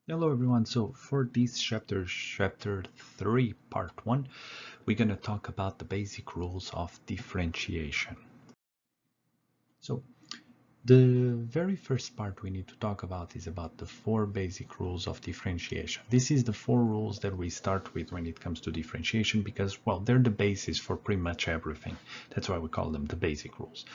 Hello everyone, so for this chapter 3, part 1, we're going to talk about the basic rules of differentiation. So the very first part we need to talk about is about the 4 basic rules of differentiation. This is the 4 rules that we start with when it comes to differentiation because, well, they're the basis for pretty much everything. That's why we call them the basic rules.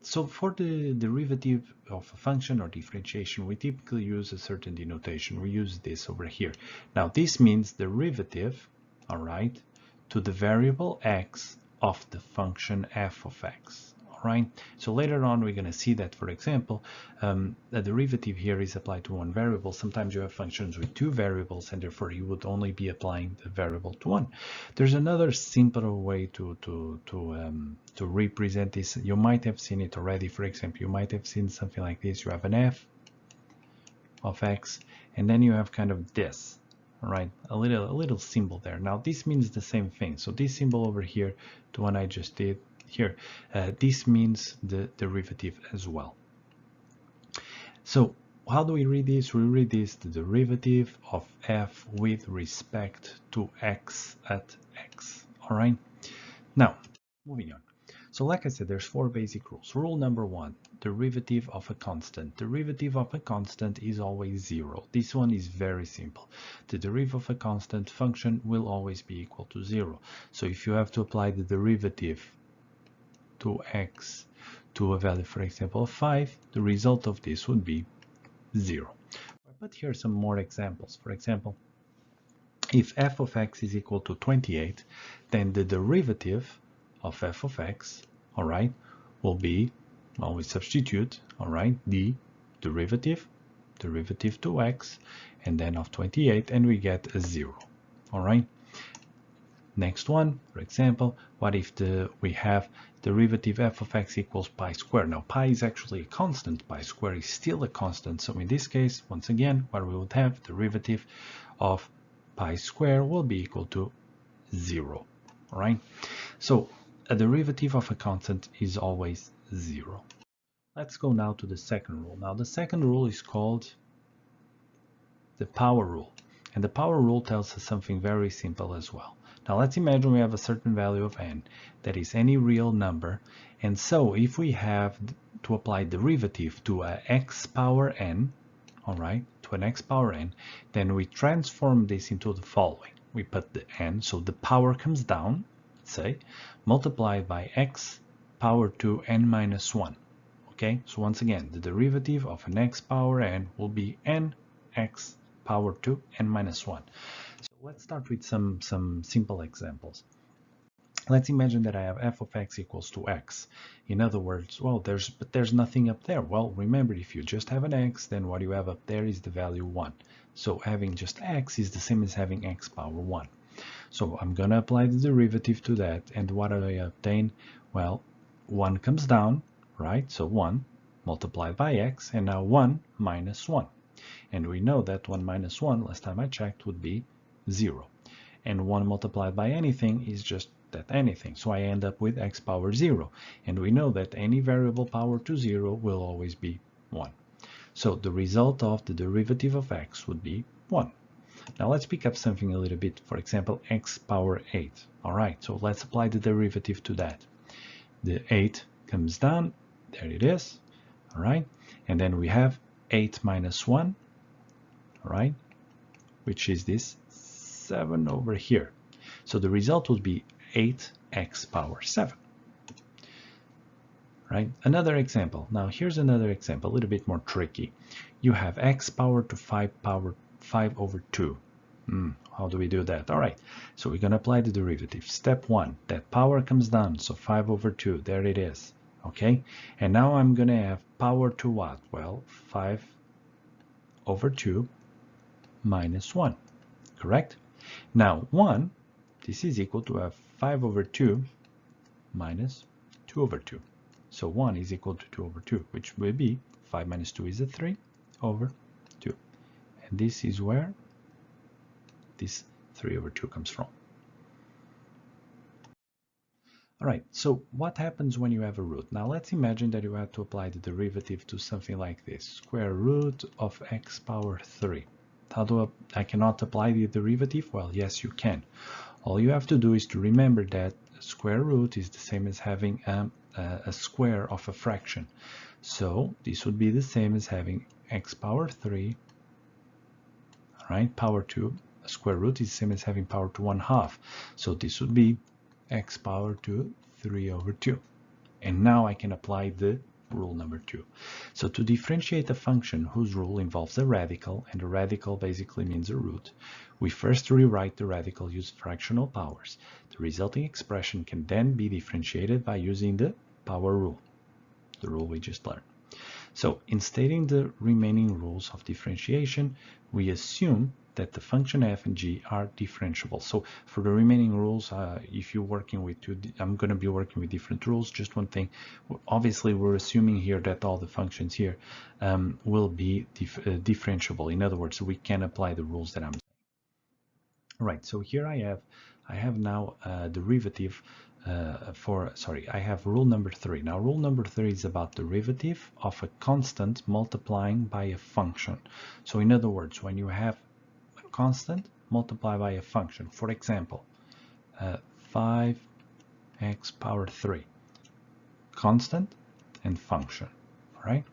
So for the derivative of a function or differentiation, we typically use a certain denotation. We use this over here. Now this means derivative, all right, to the variable x of the function f of x. All right. So later on, we're going to see that, for example, the derivative here is applied to one variable. Sometimes you have functions with 2 variables, and therefore you would only be applying the variable to one. There's another simpler way to represent this. You might have seen it already. For example, you might have seen something like this. You have an f of x, and then you have kind of this. All right, a little symbol there. Now this means the same thing. So this symbol over here, the one I just did here, this means the derivative as well. So how do we read this? We read this the derivative of f with respect to x at x. All right. Now moving on. So like I said, there's 4 basic rules. Rule number 1, derivative of a constant. Derivative of a constant is always 0. This one is very simple. The derivative of a constant function will always be equal to 0. So if you have to apply the derivative to x to a value, for example, of 5, the result of this would be 0. But here are some more examples. For example, if f of x is equal to 28, then the derivative of f of x, all right, will be, well, we substitute, all right, the derivative to x, and then of 28, and we get a 0, all right. Next one, for example, what if we have derivative f of x equals pi squared? Now pi is actually a constant, pi squared is still a constant, so in this case, once again, what we would have, derivative of pi squared will be equal to 0, all right. So a derivative of a constant is always 0. Let's go now to the second rule. Now the second rule is called the power rule, and the power rule tells us something very simple as well. Now let's imagine we have a certain value of n, that is any real number, and so if we have to apply derivative to a x power n, all right, to an x power n, then we transform this into the following. We put the n, so the power comes down, say, multiplied by x power to n minus 1. Okay, so once again, the derivative of an x power n will be n x power to n minus 1. So let's start with some simple examples. Let's imagine that I have f of x equals to x. In other words, well, there's nothing up there. Well, remember, if you just have an x, then what you have up there is the value 1. So having just x is the same as having x power 1. So I'm going to apply the derivative to that, and what do I obtain? Well, 1 comes down, right? So 1 multiplied by x, and now 1 minus 1. And we know that 1 minus 1, last time I checked, would be 0. And 1 multiplied by anything is just that anything. So I end up with x power 0. And we know that any variable power to 0 will always be 1. So the result of the derivative of x would be 1. Now let's pick up something a little bit, for example, x power 8. All right, so let's apply the derivative to that. The 8 comes down, there it is, all right, and then we have 8 minus 1, all right, which is this 7 over here. So the result would be 8x power 7. Right? Another example. Now here's another example, a little bit more tricky. You have x power to 5 over 2. How do we do that? All right, so we're going to apply the derivative. Step 1, that power comes down, so 5 over 2, there it is. Okay, and now I'm going to have power to what? Well, 5 over 2 minus 1, correct? Now 1, this is equal to 5 over 2 minus 2 over 2. So 1 is equal to 2 over 2, which will be 5 minus 2 is a 3 over 2. And this is where this 3 over 2 comes from. All right, so what happens when you have a root? Now let's imagine that you have to apply the derivative to something like this. Square root of x power 3. How do I cannot apply the derivative? Well, yes, you can. All you have to do is to remember that square root is the same as having a square of a fraction. So this would be the same as having x power 3, right? Power 2. A square root is the same as having power to 1/2. So this would be x power to 3/2. And now I can apply the rule number 2. So to differentiate a function whose rule involves a radical, and a radical basically means a root, we first rewrite the radical using fractional powers. The resulting expression can then be differentiated by using the power rule, the rule we just learned. So in stating the remaining rules of differentiation, we assume that the function f and g are differentiable. So for the remaining rules, if you're working with I'm going to be working with different rules. Just one thing, obviously we're assuming here that all the functions here will be differentiable. In other words, we can apply the rules that I'm saying. Right, so here I have now a derivative I have rule number 3. Now rule number 3 is about derivative of a constant multiplying by a function. So in other words, when you have a constant multiplied by a function, for example, 5x power 3, constant and function, all right?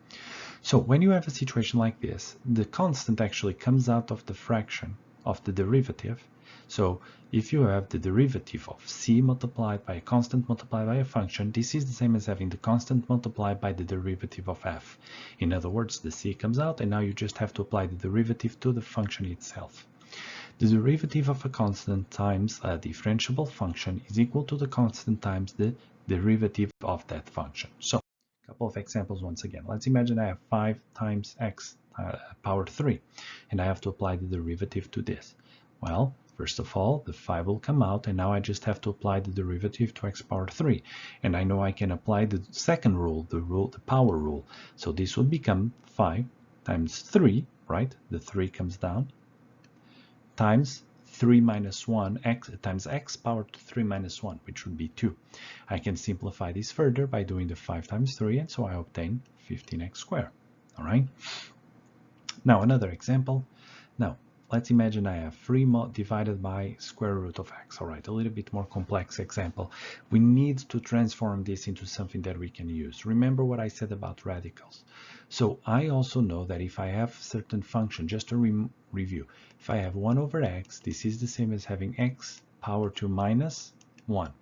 So when you have a situation like this, the constant actually comes out of the fraction of the derivative. So if you have the derivative of c multiplied by a constant multiplied by a function, this is the same as having the constant multiplied by the derivative of f. In other words, the c comes out, and now you just have to apply the derivative to the function itself. The derivative of a constant times a differentiable function is equal to the constant times the derivative of that function. So a couple of examples once again. Let's imagine I have 5 times x power 3, and I have to apply the derivative to this. Well, first of all, the 5 will come out, and now I just have to apply the derivative to x power 3. And I know I can apply the second rule, the power rule. So this would become 5 times 3, right? The 3 comes down, times 3 minus 1, times x power to 3 minus 1, which would be 2. I can simplify this further by doing the 5 times 3, and so I obtain 15x squared. All right? Now another example. Now, let's imagine I have 3 divided by square root of x. All right, a little bit more complex example. We need to transform this into something that we can use. Remember what I said about radicals. So I also know that if I have certain function, just to review, if I have 1 over x, this is the same as having x power to minus 1.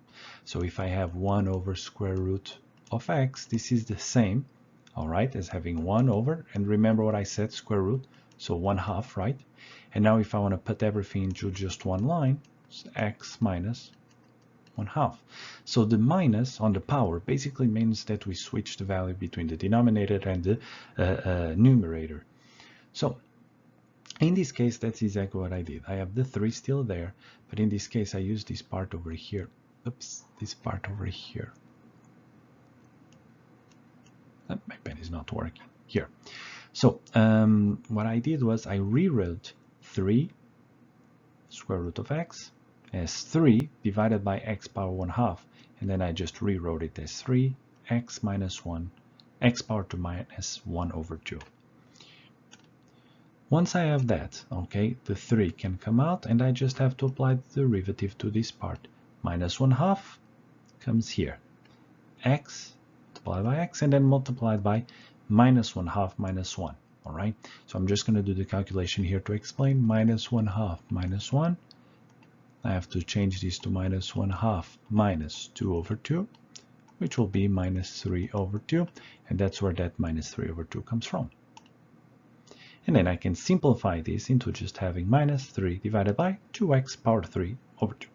So if I have 1 over square root of x, this is the same, all right, as having 1 over, and remember what I said, square root, so 1/2, right? And now if I want to put everything into just one line, it's x minus 1/2. So the minus on the power basically means that we switch the value between the denominator and the numerator. So in this case, that's exactly what I did. I have the 3 still there, but in this case, I use this part over here. Oops, this part over here. My pen is not working. Here. So what I did was I rewrote 3 square root of x as 3 divided by x power 1/2, and then I just rewrote it as 3x minus 1, x power to minus 1 over 2. Once I have that, okay, the 3 can come out, and I just have to apply the derivative to this part. Minus 1/2 comes here. X multiplied by x, and then multiplied by minus 1/2 minus 1. All right, so I'm just going to do the calculation here to explain. Minus 1/2 minus 1. I have to change this to minus 1/2 minus 2 over 2, which will be minus 3 over 2, and that's where that minus 3 over 2 comes from. And then I can simplify this into just having minus 3 divided by 2x power 3 over 2.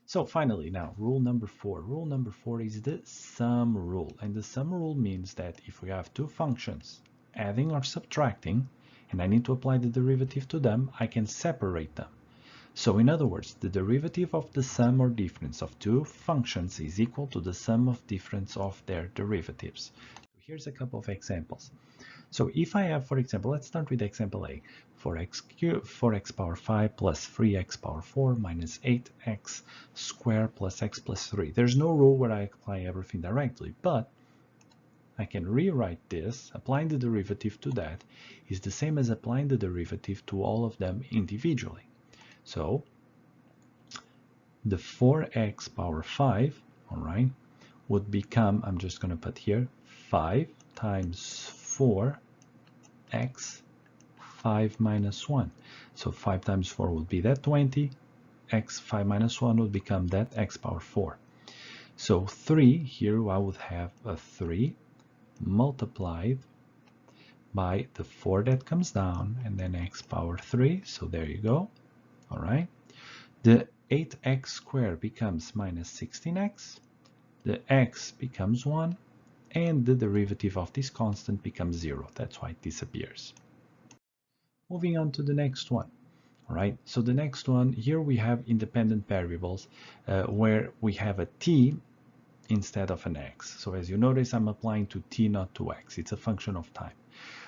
So finally, now rule number 4. Rule number 4 is the sum rule, and the sum rule means that if we have two functions adding or subtracting, and I need to apply the derivative to them, I can separate them. So in other words, the derivative of the sum or difference of two functions is equal to the sum of difference of their derivatives. Here's a couple of examples. So if I have, for example, let's start with example A, 4x power 5 plus 3x power 4 minus 8x squared plus x plus 3. There's no rule where I apply everything directly, but I can rewrite this. Applying the derivative to that is the same as applying the derivative to all of them individually. So the 4x power 5, all right, would become, I'm just going to put here, 5 times 4x 5 minus 1. So 5 times 4 would be that 20. X 5 minus 1 would become that x power 4. So 3, here I would have a 3 multiplied by the 4 that comes down, and then x power 3. So there you go. All right. The 8x squared becomes minus 16x. The x becomes 1. And the derivative of this constant becomes 0. That's why it disappears. Moving on to the next one. All right, so the next one, here we have independent variables where we have a t instead of an x. So as you notice, I'm applying to t, not to x. It's a function of time.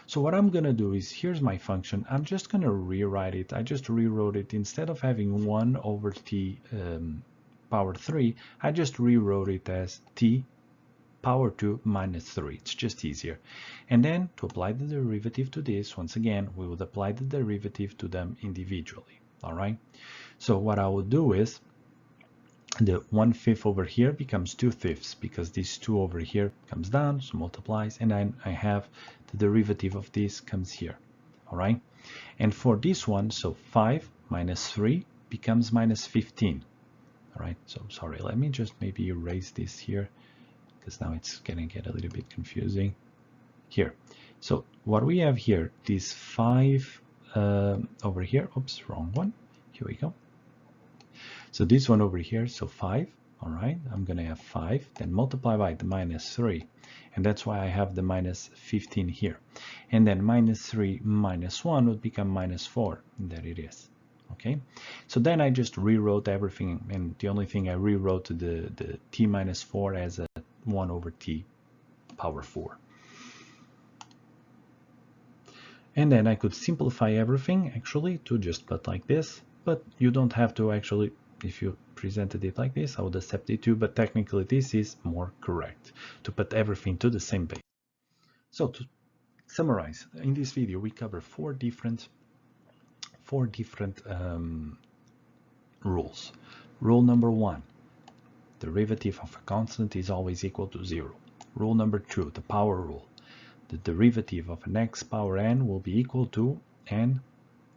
So what I'm going to do is, here's my function. I'm just going to rewrite it. I just rewrote it. Instead of having 1 over t power 3, I just rewrote it as t power 2 minus 3. It's just easier. And then to apply the derivative to this, once again, we would apply the derivative to them individually. All right. So what I would do is the 1/5 over here becomes 2/5 because this 2 over here comes down, so multiplies, and then I have the derivative of this comes here. All right. And for this one, so 5 minus 3 becomes minus 15. All right. So sorry, let me just maybe erase this here, because now it's going to get a little bit confusing here. So what we have here, this 5 over here, oops, wrong one. Here we go. So this one over here, so 5, all right, I'm going to have 5, then multiply by the minus 3. And that's why I have the minus 15 here. And then minus 3 minus 1 would become minus 4. And there it is. Okay, so then I just rewrote everything, and the only thing I rewrote the t minus 4 as a 1 over t power 4. And then I could simplify everything actually to just put like this, but you don't have to actually. If you presented it like this, I would accept it too, but technically this is more correct, to put everything to the same base. So to summarize, in this video we cover four different rules. Rule number 1, derivative of a constant is always equal to 0. Rule number 2, the power rule. The derivative of an x power n will be equal to n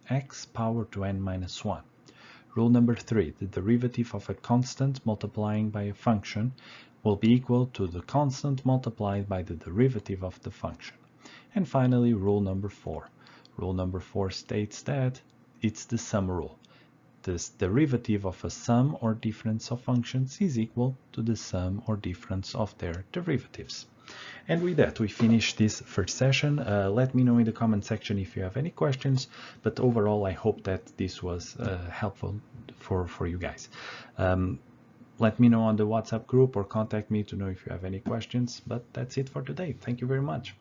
x power to n minus 1. Rule number 3, the derivative of a constant multiplying by a function will be equal to the constant multiplied by the derivative of the function. And finally, rule number 4. Rule number 4 states that it's the sum rule. This derivative of a sum or difference of functions is equal to the sum or difference of their derivatives. And with that, we finish this first session. Let me know in the comment section if you have any questions, but overall, I hope that this was helpful for you guys. Let me know on the WhatsApp group or contact me to know if you have any questions, but that's it for today. Thank you very much.